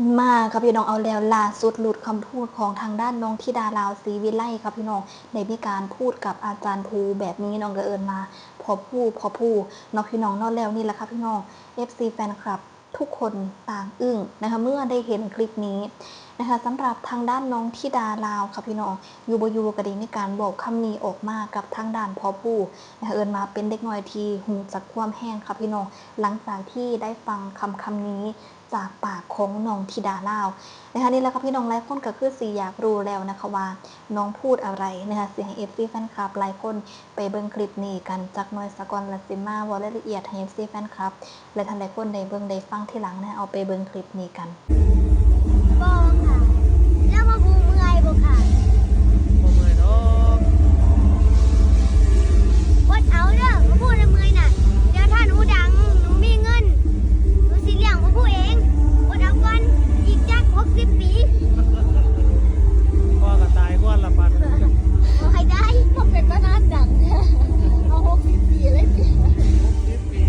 มาครับพี่น้องเอาแล้วล่าสุดหลุดคำพูดของทางด้านน้องธิดาลาวศรีวิไลครับพี่น้องได้มีการพูดกับอาจารย์ภูแบบนี้น้องก็เอิญมาพอพูดน้องพี่น้องนอกแล้วนี่แหละครับพี่น้อง FC แฟนคลับทุกคนต่างอึ้งนะคะเมื่อได้เห็นคลิปนี้นะคะสำหรับทางด้านน้องธิดาลาวครับพี่น้องยูบยูก็ได้มีการบอกคำนี้ออกมากับทางด้านพอผู้นะคะเอิญมาเป็นเด็กน้อยที่หูจักความแห้งครับพี่น้องหลังจากที่ได้ฟังคำนี้จากปากของน้องธิดาลาวนะคะนี่แหละครับพี่น้องหลายคนก็คือสิอยากรู้แล้วนะคะว่าน้องพูดอะไรนะคะเสียงเอฟซีแฟนคลับหลายคนไปเบิ่งคลิปนี้กันจากน้อยสกอนละสิมาว่าละเอียดให้เอฟซีแฟนคลับและท่านใดคนได้เบิ่งได้ฟังทีหลังนะเอาไปเบิ่งคลิปนี้กันบอค่ะแล้วมาบูเมื่อยบ่ค่ะบ่เมื่อยดอกอดเอาเด้อมาพูดในเมื่อยน่ะเดี๋ยวถ้าหนูดังหนูมีเงินหนูสิเลี้ยงมาพูดเองอดเอาก่อนอีกจัก60 ปี พ่อก็ตายก่อนละปัดบ่ให้ได้บ่เป็นมานานดังเอา60 ปีเลยสิ60 ปี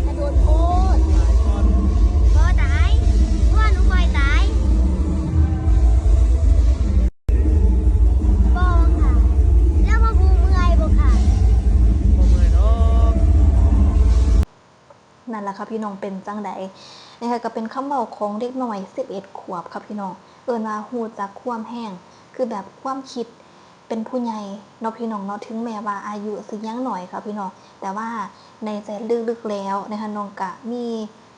ถ้าโดนโทษตายก่อนบ่ตายเพราะว่าหนูบ่ตายบอค่ะแล้วมาบูเมื่อยบ่ค่ะบ่เมื่อยดอก นั่นแหละครับพี่น้องเป็นจังใดนะคะก็เป็นคำเว้าของเด็กน้อย11 ขวบครับพี่น้องเอิ้นว่าฮู้จักความแห้งคือแบบความคิดเป็นผู้ใหญ่เนาะพี่น้องเนาะถึงแม้ว่าอายุสิยังหน่อยครับพี่น้องแต่ว่าในใจลึกๆแล้วนะคะน้องกะมี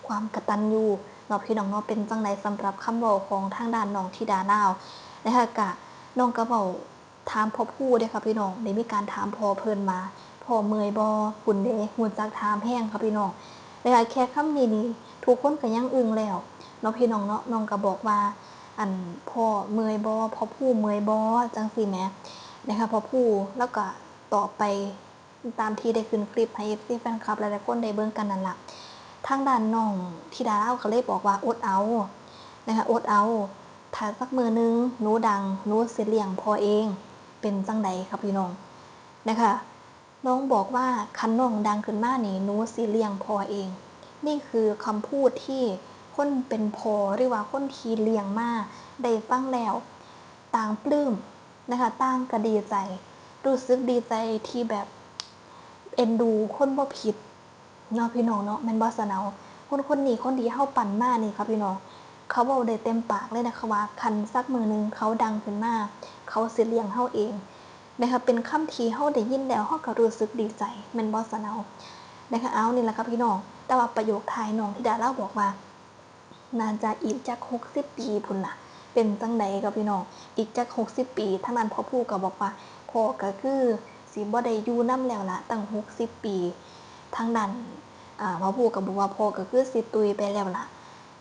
ความกตัญญูเนาะพี่น้องเนาะเป็นจังใดสำหรับคำเว้าของทางด้านน้องธิดาลาวนะคะกะน้องก็เว้าถามพ่อผู้เด้อครับพี่น้องได้มีการถามพ่อเพิ่นมาพ่อเมื่อยบ่หุ่นเด้ฮู้จักถามแห้งครับพี่น้องนะคะแค่คำนี้นี่ทุกคนก็ยังอึ้งแล้วเนาะพี่น้องเนาะน้องก็บอกว่าอันพ่อเมื่อยบ่พ่อผู้เมื่อยบ่จังซี่แหมนะคะพ่อผู้แล้วก็ต่อไปตามที่ได้ขึ้นคลิปให้ FC แฟนคลับหลายๆคนได้เบิ่งกันนั่นล่ะทางด้านน้องธิดาลาวก็เลยบอกว่าอดเอานะคะอดเอาถ้าสักมื้อนึงหนูดังหนูสิเลี้ยงพ่อเองเป็นจังใดครับพี่น้องนะคะน้องบอกว่าคันน้องดังขึ้นมานี่หนูสิเลี้ยงพ่อเองนี่คือคำพูดที่คนเป็นพ่อหรือว่าคนที่เลี้ยงมาได้ฟังแล้วต่างปลื้มนะคะต่างก็ดีใจรู้สึกดีใจที่แบบเอ็นดูคนบ่ผิดเนาะพี่น้องเนาะแม่นบ่ซะเนาคนนี้คนที่เฮาปั่นมานี่ครับพี่น้องเขาเว้าได้เต็มปากเลยนะคะว่าคันสักมื้อนึงเขาดังขึ้นมาเขาสิเลี้ยงเฮาเองนะคะเป็นคำที่เฮาได้ยินแล้วเฮาก็รู้สึกดีใจแม่นบ่ซะเนานะคะเอานี่แหละครับพี่น้องแต่ว่าประโยคท้ายน้องธิดาลาวบอกว่าน่าจะอีกจัก60 ปีพุ่นน่ะเป็นจังใดครับพี่น้องอีกจัก60 ปีทางนั้นพ่อผู้ก็บอกว่าพ่อก็คือสิบ่ได้อยู่นำแล้วล่ะตั้ง60 ปีทางนั้นพ่อผู้ก็บอกว่าพ่อก็คือสิตุยไปแล้วล่ะ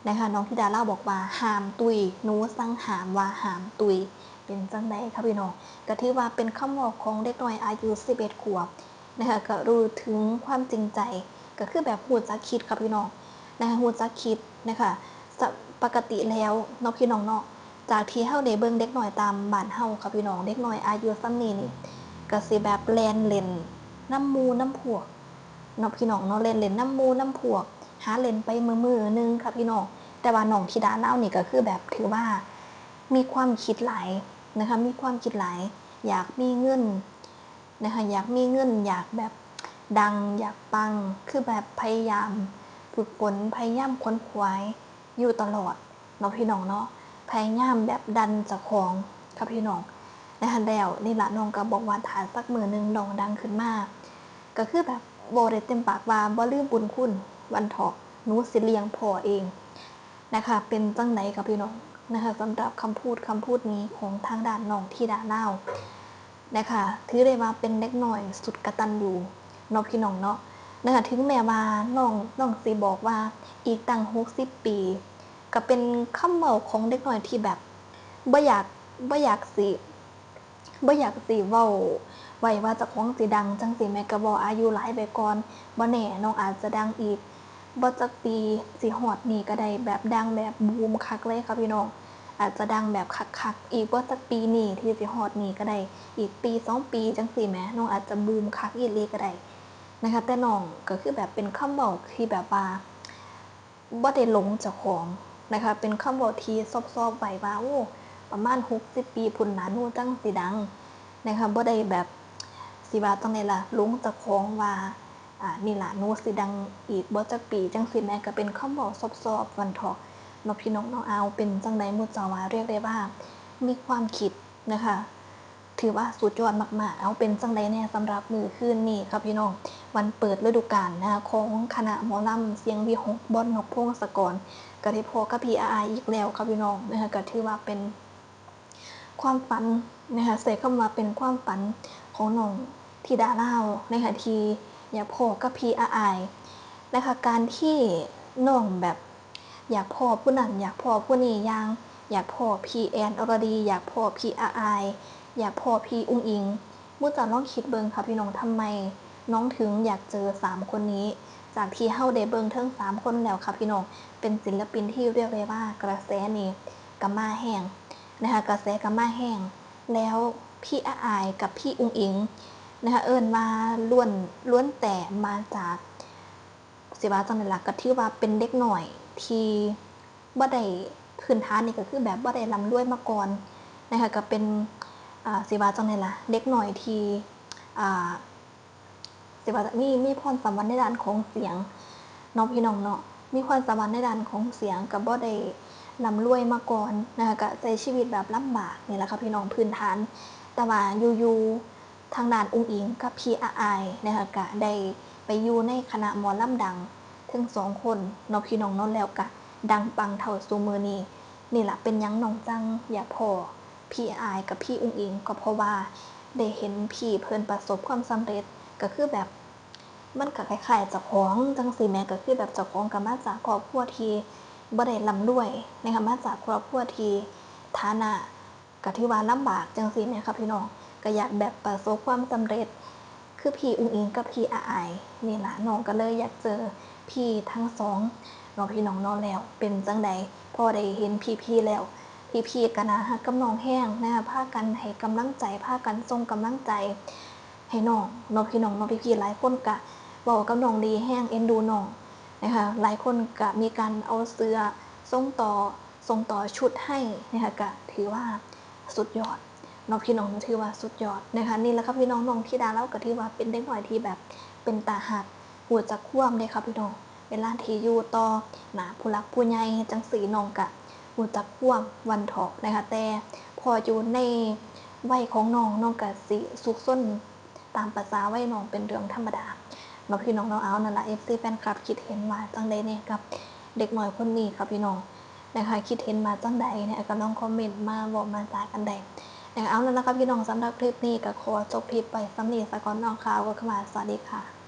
นะคะน้องธิดาลาวบอกว่าห้ามตุยหนูสั่งห้ามว่าห้ามตุยเป็นจังใดครับพี่น้องก็ถือว่าเป็นคำบอกของเด็กน้อยอายุ11 ขวบนะคะก็รู้ถึงความจริงใจก็คือแบบฮู้จักคิดครับพี่น้องนะคะฮู้จักคิดนะคะปกติแล้วเนาะพี่น้องเนาะจากที่เฮาได้เบิ่งเด็กน้อยตามบ้านเฮาครับพี่น้องเด็กน้อยอายุส่ำนี้นี่ก็สิแบบแล่นเล่นน้ำหมู่น้ำพวกเนาะพี่น้องเนาะเล่นเล่นน้ำหมู่น้ำพวกหาเล่นไปมื้อนึงครับพี่น้องแต่ว่าน้องธิดาลาวนี่ก็คือแบบถือว่ามีความคิดหลายนะคะมีความคิดหลายอยากมีเงินนะคะอยากมีเงินอยากแบบดังอยากปังคือแบบพยายามฝึกฝนพยายามค้นคว้าอยู่ตลอดเนาะพี่น้องเนาะพยายามแบบดันเจ้าของครับพี่น้องนะคะแล้วนี่ล่ะน้องก็บอกว่าถ้าสักมื้อนึงน้องดังขึ้นมาก็คือแบบบ่ได้เต็มปากว่าบ่ลืมบุญคุณวันเถาะหนูสิเลี้ยงพ่อเองนะคะเป็นจังไดครับพี่น้องนะคะสำหรับคำพูดนี้ของทางด้านน้องธิดาลาวนะคะถือได้ว่าเป็นเด็กน้อยสุดกตัญญูเนาะพี่น้องเนาะนะคะถึงแม้ว่าน้องสิบอกว่าอีกตั้ง60 ปีก็เป็นคำเว้าของเด็กน้อยที่แบบบ่อยากบ่อยากสิบ่อยากสิเว้าไว้ว่าเจ้าของสิดังจังซี่แม่ก็บ่อายุหลายไปก่อนบ่แน่น้องอาจจะดังอีกบ่จักปีสิฮอดนี่ก็ได้แบบดังแบบบูมคักเลยค่ะพี่น้องอาจจะดังแบบคักๆอีกบ่จักปีนี้ที่สิฮอดนี่ก็ได้อีกปี2 ปีจังซี่แหมน้องอาจจะบูมคักอีหลีก็ได้นะคะแต่น้องก็คือแบบเป็นคำเว้าที่แบบว่า บ่ได้หลงเจ้าของนะคะเป็นคำบอกที่ซอบๆไว้ว่าโอ้ประมาณ60 ปีพุ่นนะหนูจังสิดังนะคะบ่ได้แบบสิว่าต้องไดล่ะหลงเจ้าของว่านี่ล่ะหนูสิดังอีกบ่จักปีจังซี่แหมก็เป็นคำเว้าซอบๆวันเถาะเนาะพี่น้องเนาะเอาเป็นจังได๋หมู่เจ้าว่าเรียกได้ว่ามีความคิดนะคะถือว่าสุดยอดมากๆเอาเป็นจังไดแน่สำหรับมื้อคืนนี้ครับพี่น้องวันเปิดฤดูกาลนะคะของคณะหมอลำเสียงวิหกบอน นกพงศกรก็ได้พอกับพี่อาอีกแล้วครับพี่น้องนะคะก็ถือว่าเป็นความฝันนะคะใส่คำว่าเป็นความฝันของน้องธิดาลาวนะคะที่อยากพอกับพี่อานะคะการที่น้องแบบอยากพอผู้นั้นอยากพอผู้นี้อย่างอยากพอพี่แอนอรดีอยากพอพี่อาอยากพอพี่อุ้งอิงมู่จะลองคิดเบิ่งค่ะพี่น้องทำไมน้องถึงอยากเจอ3คนนี้จากที่เฮาได้เบิ่งเทิง3คนแล้วค่ะพี่น้องเป็นศิลปินที่เรียกได้ว่ากระแสนี้กำมาแห้งนะคะกระแสกำมาแห้งแล้วพี่อายกับพี่อุ้งอิงนะคะเอิ้นมาล้วนแต่มาจากสิว่าจังได๋ล่ะก็ถือว่าเป็นเด็กหน่อยที่บ่ได้พื้นฐานนี่ก็คือแบบบ่ได้ร่ำรวยมาก่อนนะคะก็เป็นสิว่าจังได๋ล่ะเด็กหน่อยที่สิว่ามีพรสวรรค์ในด้านของเสียงเนาะพี่น้องเนาะมีพรสวรรค์ในด้านของเสียงก็บ่ได้ร่ำรวยมาก่อนนะคะก็ใช้ชีวิตแบบลำบากนี่แหละค่ะพี่น้องพื้นฐานแต่ว่าอยู่ๆทางด้านอุ้งอิงกับพี่อายนะคะก็ได้ไปอยู่ในคณะหมอลำดังถึง2คนเนาะพี่น้องเนาะแล้วก็ดังปังเท่าซุมื้อนี้นี่ล่ะเป็นหยังน้องจังอยากพ้อพี่อายกับพี่อุ้งอิงก็เพราะว่าได้เห็นพี่เพิ่นประสบความสำเร็จก็คือแบบมันก็คล้ายๆเจ้าของจังซี่แหมก็คือแบบเจ้าของก็มาจากครอบครัวที่บ่ได้ร่ำรวยนะคะมาจากครอบครัวที่ฐานะก็ถือว่าลำบากจังซี่แหมค่ะพี่น้องก็อยากแบบประสบความสำเร็จคือพี่อุ้งอิงกับพี่อายนี่ล่ะน้องก็เลยอยากเจอพี่ทั้งสองเนาะพี่น้องเนาะแล้วเป็นจังใดพอได้เห็นพี่ๆแล้วพี่ๆก็น่ารักกับน้องแรงนะคะพากันให้กำลังใจพากันส่งกำลังใจให้น้องเนาะพี่น้องเนาะพี่ๆหลายคนก็เว้ากับน้องดีแรงเอ็นดูน้องนะคะหลายคนก็มีการเอาเสื้อส่งต่อชุดให้นะคะก็ถือว่าสุดยอดเนาะพี่น้องถือว่าสุดยอดนะคะนี่แหละครับพี่น้องน้องธิดาเราก็ถือว่าเป็นเด็กน้อยที่แบบเป็นตาหักหัวจักความเด้ครับพี่น้องเวลาที่อยู่ต่อหน้าผู้หลักผู้ใหญ่จังซี่น้องก็หัวจักความวันเถาะนะคะแต่พออยู่ในวัยของน้องก็สิซุกซนตามประสาวัยน้องเป็นเรื่องธรรมดาเนาะพี่น้องเนาะเอานั่นล่ะ FC แฟนคลับคิดเห็นว่าจังใดเนี่ยกับเด็กน้อยคนนี้ครับพี่น้องนะคะคิดเห็นมาจังใดเนี่ยก็ลองคอมเมนต์มาบอกมาจากันได้นะคะเอาแล้วนะครับพี่น้องสำหรับคลิปนี้ก็ขอจบคลิปไปสำนีสะก่อนน้องข่าวก็เข้ามาสวัสดีค่ะ